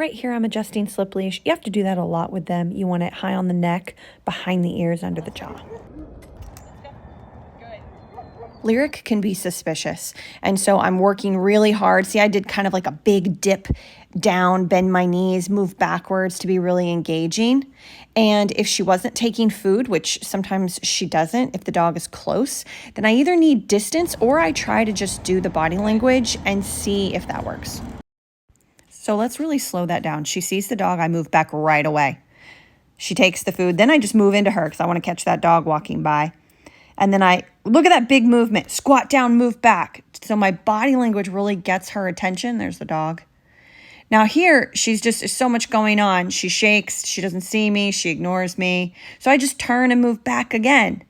Right here, I'm adjusting slip leash. You have to do that a lot with them. You want it high on the neck, behind the ears, under the jaw. Lyric can be suspicious, and so I'm working really hard. See, I did kind of like a big dip down, bend my knees, move backwards to be really engaging. And if she wasn't taking food, which sometimes she doesn't, if the dog is close, then I either need distance or I try to just do the body language and see if that works. So let's really slow that down. She sees the dog, I move back right away. She takes the food, then I just move into her because I want to catch that dog walking by. And then I look at that big movement, squat down, move back. So my body language really gets her attention. There's the dog. Now here, there's so much going on. She shakes, she doesn't see me, she ignores me. So I just turn and move back again.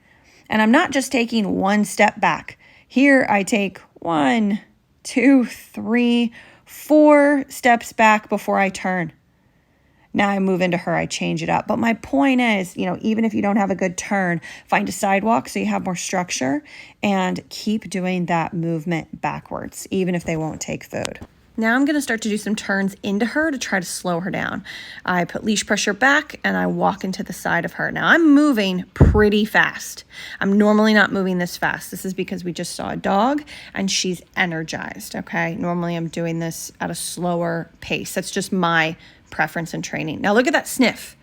And I'm not just taking one step back. Here I take 1, 2, 3, 4 steps back before I turn. Now I move into her, I change it up. But my point is, even if you don't have a good turn, find a sidewalk so you have more structure and keep doing that movement backwards, even if they won't take food. Now I'm going to start to do some turns into her to try to slow her down. I put leash pressure back and I walk into the side of her. Now I'm moving pretty fast. I'm normally not moving this fast. This is because we just saw a dog and she's energized, okay? Normally I'm doing this at a slower pace. That's just my preference and training. Now look at that sniff.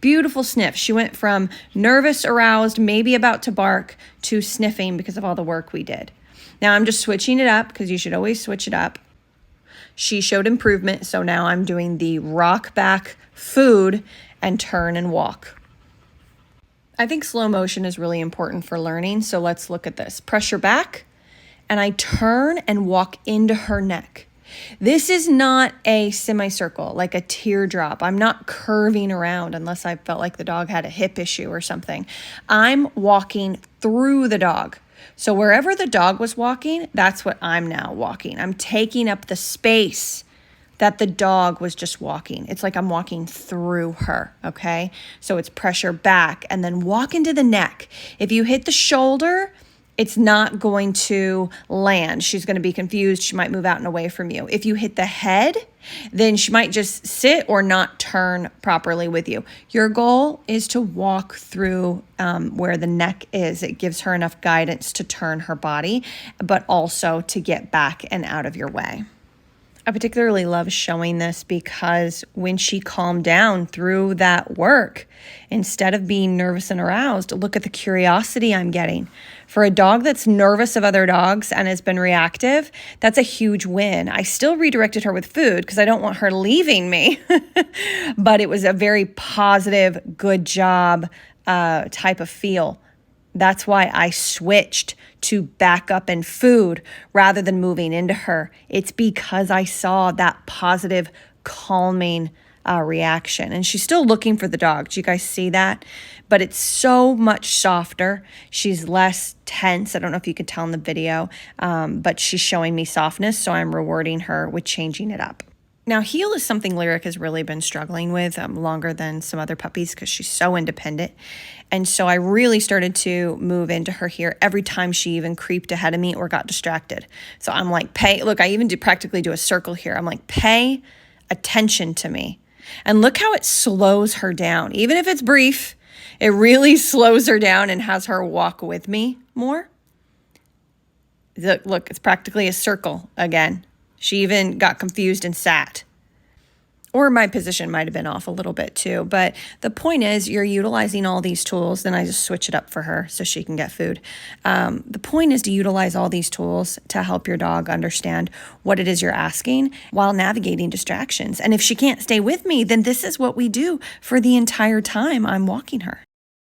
Beautiful sniff. She went from nervous, aroused, maybe about to bark, to sniffing because of all the work we did. Now I'm just switching it up because you should always switch it up. She showed improvement, so now I'm doing the Rockback food and turn and walk. I think slow motion is really important for learning, so let's look at this. Pressure back, and I turn and walk into her neck. This is not a semicircle, like a teardrop. I'm not curving around unless I felt like the dog had a hip issue or something. I'm walking through the dog. So wherever the dog was walking, that's what I'm now walking. I'm taking up the space that the dog was just walking. It's like I'm walking through her, okay? So it's pressure back and then walk into the neck. If you hit the shoulder, it's not going to land. She's going to be confused. She might move out and away from you. If you hit the head, then she might just sit or not turn properly with you. Your goal is to walk through where the neck is. It gives her enough guidance to turn her body, but also to get back and out of your way. I particularly love showing this because when she calmed down through that work, instead of being nervous and aroused, look at the curiosity I'm getting. For a dog that's nervous of other dogs and has been reactive, that's a huge win. I still redirected her with food because I don't want her leaving me, but it was a very positive, good job type of feel. That's why I switched to back up and food rather than moving into her. It's because I saw that positive, calming reaction. And she's still looking for the dog. Do you guys see that? But it's so much softer. She's less tense. I don't know if you could tell in the video, but she's showing me softness. So I'm rewarding her with changing it up. Now, heel is something Lyric has really been struggling with longer than some other puppies because she's so independent. And so I really started to move into her here every time she even creeped ahead of me or got distracted. So I'm like, look, I even practically do a circle here. I'm like, pay attention to me. And look how it slows her down. Even if it's brief, it really slows her down and has her walk with me more. Look, it's practically a circle again. She even got confused and sat. Or my position might have been off a little bit too. But the point is you're utilizing all these tools. Then I just switch it up for her so she can get food. The point is to utilize all these tools to help your dog understand what it is you're asking while navigating distractions. And if she can't stay with me, then this is what we do for the entire time I'm walking her.